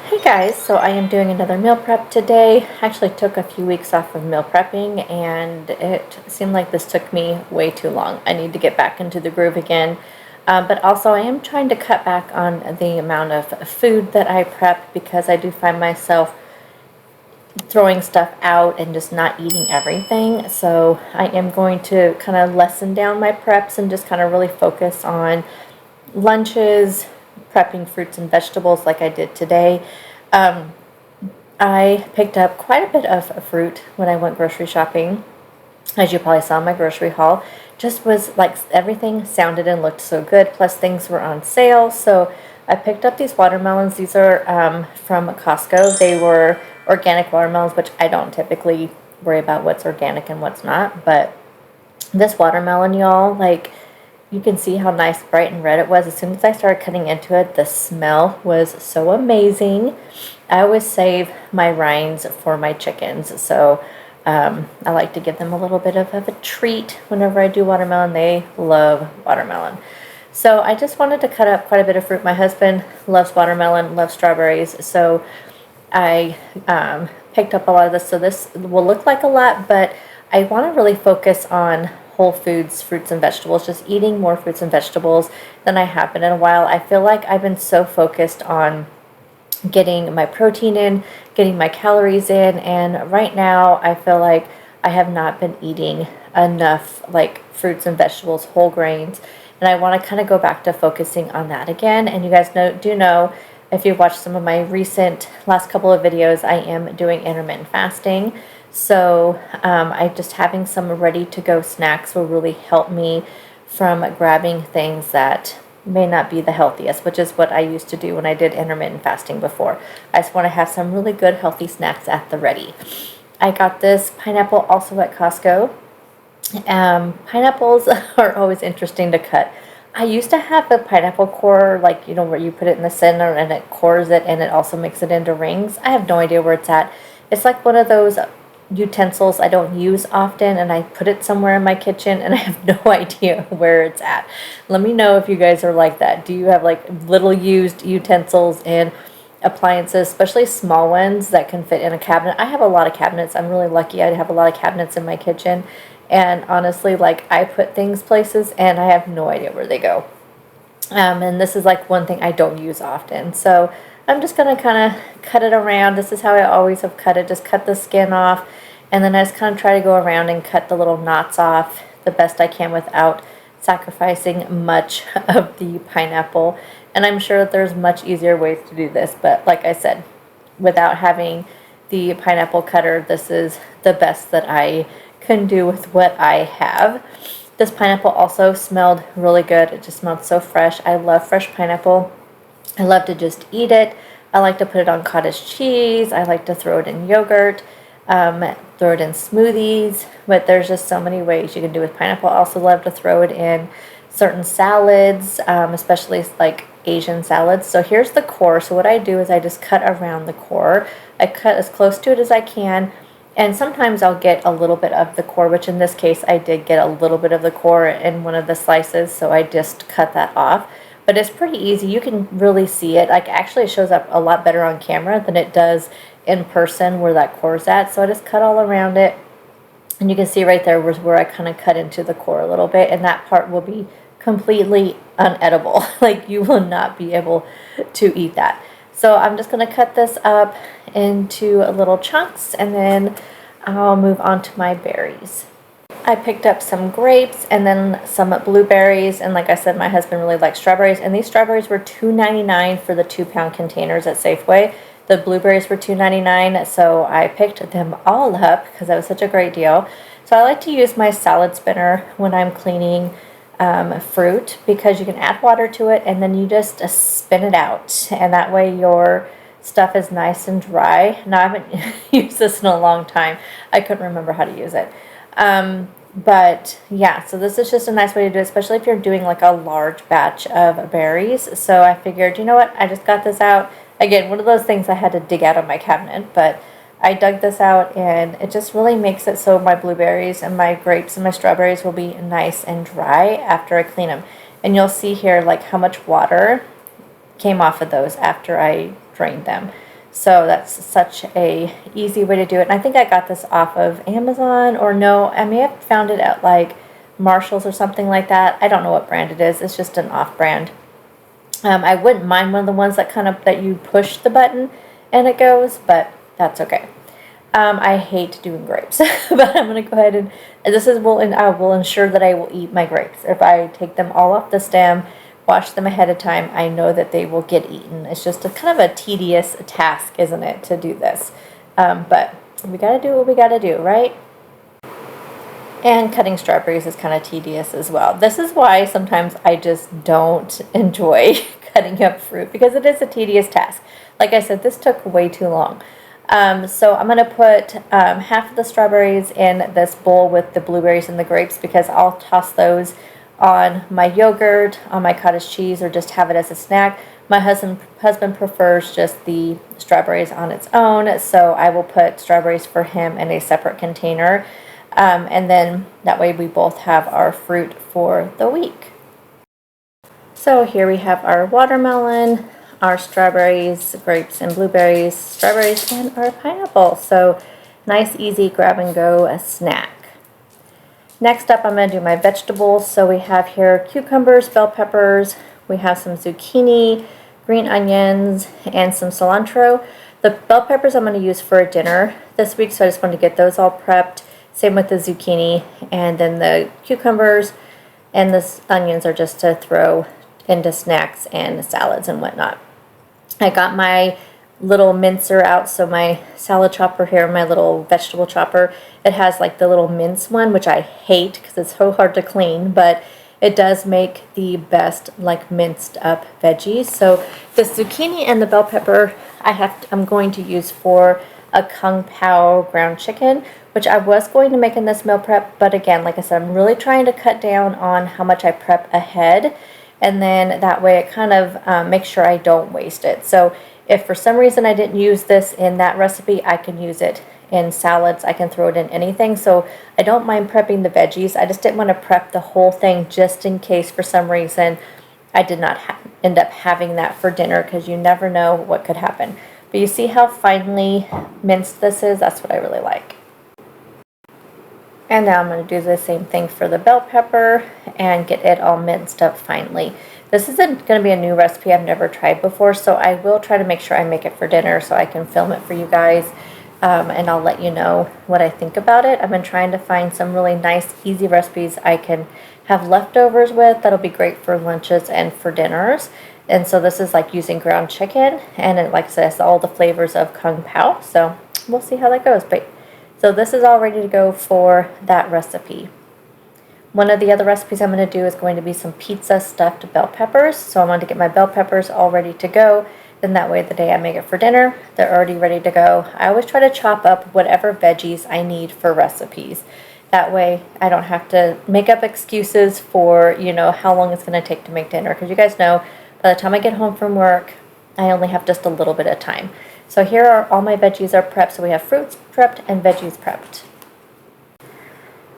Hey guys, so I am doing another meal prep today. I actually took a few weeks off of meal prepping and it seemed like this took me way too long. I need to get back into the groove again. But also I am trying to cut back on the amount of food that I prep because I do find myself throwing stuff out and just not eating everything. So I am going to kind of lessen down my preps and just kind of really focus on lunches, prepping fruits and vegetables like I did today. Um, I picked up quite a bit of fruit when I went grocery shopping. As you probably saw in my grocery haul, just was like everything sounded and looked so good. Plus things were on sale. So I picked up these watermelons. These are from Costco. They were organic watermelons, which I don't typically worry about what's organic and what's not. But this watermelon, y'all, like you can see how nice, bright, and red it was. As soon as I started cutting into it, the smell was so amazing. I always save my rinds for my chickens, so I like to give them a little bit of a treat whenever I do watermelon. They love watermelon. So I just wanted to cut up quite a bit of fruit. My husband loves watermelon, loves strawberries, so I picked up a lot of this. So this will look like a lot, but I want to really focus on whole foods, fruits and vegetables, just eating more fruits and vegetables than I have been in a while. I feel like I've been so focused on getting my protein in, getting my calories in, and right now I feel like I have not been eating enough like fruits and vegetables, whole grains, and I want to kind of go back to focusing on that again. And you guys know if you've watched some of my recent last couple of videos, I am doing intermittent fasting. So I just having some ready to go snacks will really help me from grabbing things that may not be the healthiest, which is what I used to do when I did intermittent fasting before. I just want to have some really good healthy snacks at the ready. I got this pineapple also at Costco. Pineapples are always interesting to cut. I used to have a pineapple core, like, you know, where you put it in the center and it cores it and it also makes it into rings. I have no idea where it's at. It's like one of those utensils I don't use often, and I put it somewhere in my kitchen and I have no idea where it's at. Let me know if you guys are like that. Do you have like little used utensils and appliances, especially small ones that can fit in a cabinet? I have a lot of cabinets. I'm really lucky. I have a lot of cabinets in my kitchen, and honestly, like, I put things places and I have no idea where they go. And this is like one thing I don't use often. So I'm just going to kind of cut it around. This is how I always have cut it. Just cut the skin off, and then I just kind of try to go around and cut the little knots off the best I can without sacrificing much of the pineapple. And I'm sure that there's much easier ways to do this, but like I said, without having the pineapple cutter, this is the best that I can do with what I have. This pineapple also smelled really good. It just smelled so fresh. I love fresh pineapple. I love to just eat it. I like to put it on cottage cheese. I like to throw it in yogurt, throw it in smoothies, but there's just so many ways you can do with pineapple. I also love to throw it in certain salads, especially like Asian salads. So here's the core. So what I do is I just cut around the core. I cut as close to it as I can, and sometimes I'll get a little bit of the core, which in this case I did get a little bit of the core in one of the slices, so I just cut that off. But it's pretty easy. You can really see it. Like, actually it shows up a lot better on camera than it does in person where that core is at. So I just cut all around it. And you can see right there was where I kind of cut into the core a little bit. And that part will be completely unedible. Like, you will not be able to eat that. So I'm just going to cut this up into little chunks, and then I'll move on to my berries. I picked up some grapes and then some blueberries, and like I said, my husband really likes strawberries, and these strawberries were $2.99 for the 2-pound containers at Safeway. The blueberries were $2.99, so I picked them all up because that was such a great deal. So I like to use my salad spinner when I'm cleaning fruit, because you can add water to it and then you just spin it out, and that way your stuff is nice and dry. Now, I haven't used this in a long time. I couldn't remember how to use it. But yeah, so this is just a nice way to do it, especially if you're doing like a large batch of berries. So I figured, you know what, I just got this out. Again, one of those things I had to dig out of my cabinet, but I dug this out, and it just really makes it so my blueberries and my grapes and my strawberries will be nice and dry after I clean them. And you'll see here like how much water came off of those after I drained them. So that's such a easy way to do it. And I think I got this off of Amazon, or no, I may have found it at like Marshall's or something like that. I don't know what brand it is. It's just an off brand. I wouldn't mind one of the ones that that you push the button and it goes, but that's okay. I hate doing grapes, but I'm going to go ahead and I will ensure that I will eat my grapes. If I take them all off the stem, wash them ahead of time, I know that they will get eaten. It's just a kind of a tedious task, isn't it, to do this? But we got to do what we got to do, right? And cutting strawberries is kind of tedious as well. This is why sometimes I just don't enjoy cutting up fruit, because it is a tedious task. Like I said, this took way too long. So I'm going to put half of the strawberries in this bowl with the blueberries and the grapes, because I'll toss those on my yogurt, on my cottage cheese, or just have it as a snack. My husband prefers just the strawberries on its own, so I will put strawberries for him in a separate container. And then that way we both have our fruit for the week. So here we have our watermelon, our strawberries, grapes, and blueberries, strawberries, and our pineapple. So nice, easy grab and go snack. Next up, I'm going to do my vegetables. So we have here cucumbers, bell peppers, we have some zucchini, green onions, and some cilantro. The bell peppers I'm going to use for a dinner this week, so I just want to get those all prepped. Same with the zucchini, and then the cucumbers and the onions are just to throw into snacks and salads and whatnot. I got my little mincer out, so my salad chopper here, my little vegetable chopper, it has like the little mince one, which I hate because it's so hard to clean, but it does make the best like minced up veggies. So the zucchini and the bell pepper I'm going to use for a Kung Pao ground chicken, which I was going to make in this meal prep, but again, like I said, I'm really trying to cut down on how much I prep ahead, and then that way it kind of makes sure I don't waste it. So if for some reason I didn't use this in that recipe, I can use it in salads. I can throw it in anything, so I don't mind prepping the veggies. I just didn't want to prep the whole thing just in case for some reason I did not end up having that for dinner, because you never know what could happen. But you see how finely minced this is? That's what I really like. And now I'm going to do the same thing for the bell pepper and get it all minced up finely. This isn't going to be a new recipe I've never tried before, so I will try to make sure I make it for dinner so I can film it for you guys, and I'll let you know what I think about it. I've been trying to find some really nice, easy recipes I can have leftovers with that'll be great for lunches and for dinners. And so this is like using ground chicken, and it, like I said, it's all the flavors of Kung Pao, so we'll see how that goes. But so this is all ready to go for that recipe. One of the other recipes I'm going to do is going to be some pizza stuffed bell peppers. So I want to get my bell peppers all ready to go. Then that way the day I make it for dinner, they're already ready to go. I always try to chop up whatever veggies I need for recipes. That way I don't have to make up excuses for, how long it's going to take to make dinner. Because you guys know, by the time I get home from work, I only have just a little bit of time. So here are all my veggies are prepped. So we have fruits prepped and veggies prepped.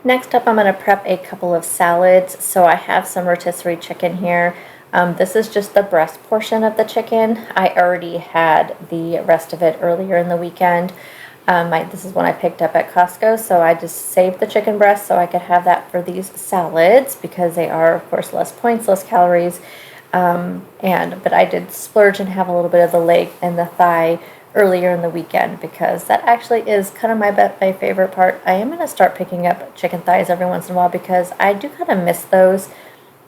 Next up, I'm going to prep a couple of salads. So I have some rotisserie chicken here. This is just the breast portion of the chicken. I already had the rest of it earlier in the weekend. This is one I picked up at Costco, so I just saved the chicken breast so I could have that for these salads, because they are, of course, less points, less calories. But I did splurge and have a little bit of the leg and the thigh earlier in the weekend, because that actually is kind of my favorite part. I am going to start picking up chicken thighs every once in a while, because I do kind of miss those,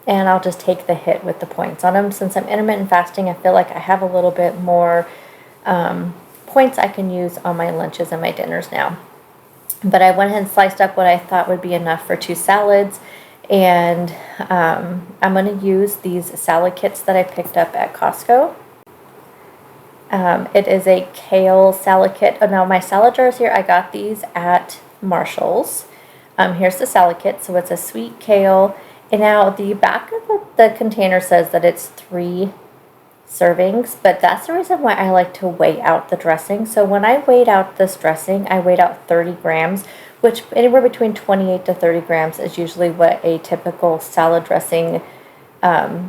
and I'll just take the hit with the points on them. Since I'm intermittent fasting, I feel like I have a little bit more points I can use on my lunches and my dinners now. But I went ahead and sliced up what I thought would be enough for 2 salads, and I'm going to use these salad kits that I picked up at Costco. It is a kale salad kit. Oh, now my salad jars here, I got these at Marshall's. Here's the salad kit. So it's a sweet kale. And now the back of the container says that it's 3 servings, but that's the reason why I like to weigh out the dressing. So when I weighed out this dressing, I weighed out 30 grams, which anywhere between 28 to 30 grams is usually what a typical salad dressing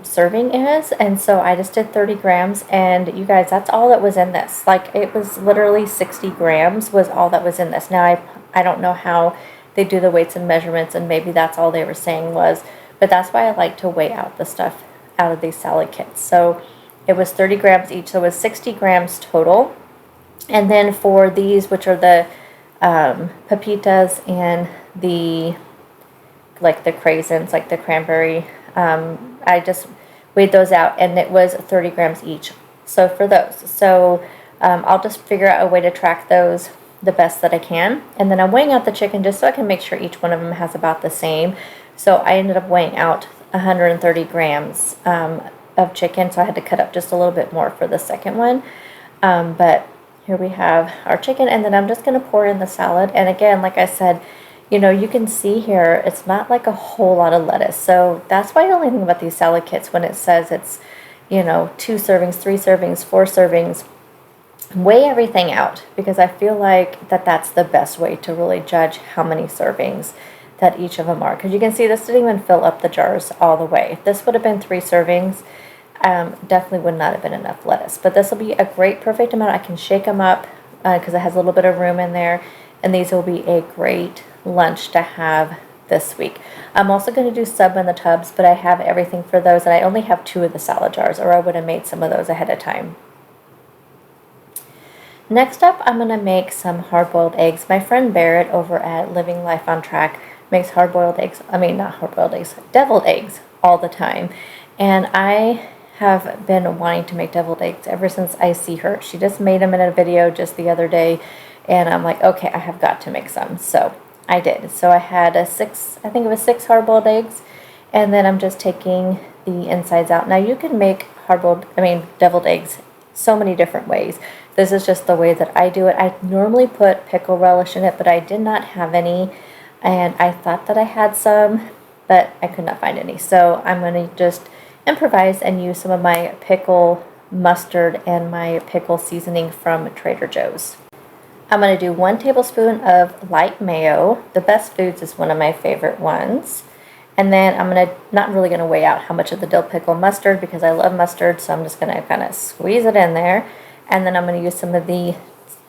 serving is, and so I just did 30 grams, and you guys, that's all that was in this. Like, it was literally 60 grams was all that was in this. Now, I don't know how they do the weights and measurements, and maybe that's all they were saying was, but that's why I like to weigh out the stuff out of these salad kits. So it was 30 grams each, so it was 60 grams total. And then for these, which are the pepitas and the, like the craisins, like the cranberry, I just weighed those out, and it was 30 grams each. So for those, I'll just figure out a way to track those the best that I can. And then I'm weighing out the chicken just so I can make sure each one of them has about the same. So I ended up weighing out 130 grams of chicken, so I had to cut up just a little bit more for the second one. But here we have our chicken, and then I'm just going to pour in the salad. And again, like I said, you know, you can see here, it's not like a whole lot of lettuce. So that's why I only think about these salad kits when it says it's, you know, 2 servings, 3 servings, 4 servings. Weigh everything out, because I feel like that's the best way to really judge how many servings that each of them are. Because you can see this didn't even fill up the jars all the way. If this would have been 3 servings, definitely would not have been enough lettuce. But this will be a great, perfect amount. I can shake them up because it has a little bit of room in there. And these will be a great lunch to have this week. I'm also going to do sub in the tubs, but I have everything for those, and I only have 2 of the salad jars, or I would have made some of those ahead of time. Next up, I'm going to make some hard-boiled eggs. My friend Barrett over at Living Life on Track makes hard-boiled eggs, not hard-boiled eggs, deviled eggs all the time. And I have been wanting to make deviled eggs ever since I see her. She just made them in a video just the other day, and I'm like, okay, I have got to make some. So I did. So I had I think it was 6 hard-boiled eggs, and then I'm just taking the insides out. Now you can make deviled eggs so many different ways. This is just the way that I do it. I normally put pickle relish in it, but I did not have any, and I thought that I had some, but I could not find any. So I'm going to just improvise and use some of my pickle mustard and my pickle seasoning from Trader Joe's. I'm going to do 1 tablespoon of light mayo. The Best Foods is one of my favorite ones. And then I'm not really going to weigh out how much of the dill pickle mustard, because I love mustard, so I'm just going to kind of squeeze it in there. And then I'm going to use some of the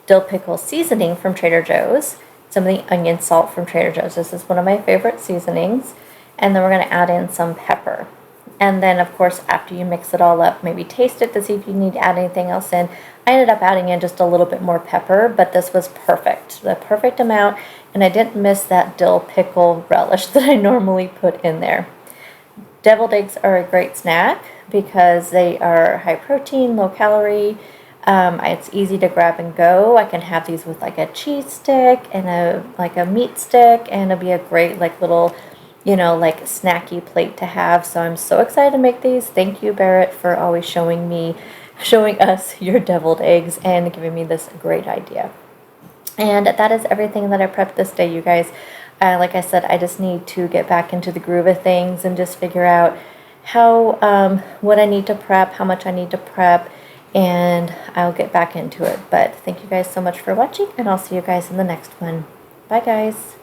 dill pickle seasoning from Trader Joe's, some of the onion salt from Trader Joe's. This is one of my favorite seasonings. And then we're going to add in some pepper. And then, of course, after you mix it all up, maybe taste it to see if you need to add anything else in. I ended up adding in just a little bit more pepper, but this was perfect, the perfect amount, and I didn't miss that dill pickle relish that I normally put in there. Deviled eggs are a great snack because they are high protein, low calorie. It's easy to grab and go. I can have these with like a cheese stick and a meat stick, and it'll be a great little, like snacky plate to have. So I'm so excited to make these. Thank you, Barrett, for always showing us your deviled eggs and giving me this great idea. And that is everything that I prepped this day, you guys. Like I said, I just need to get back into the groove of things and just figure out what I need to prep, how much I need to prep, and I'll get back into it. But thank you guys so much for watching, and I'll see you guys in the next one. Bye, guys.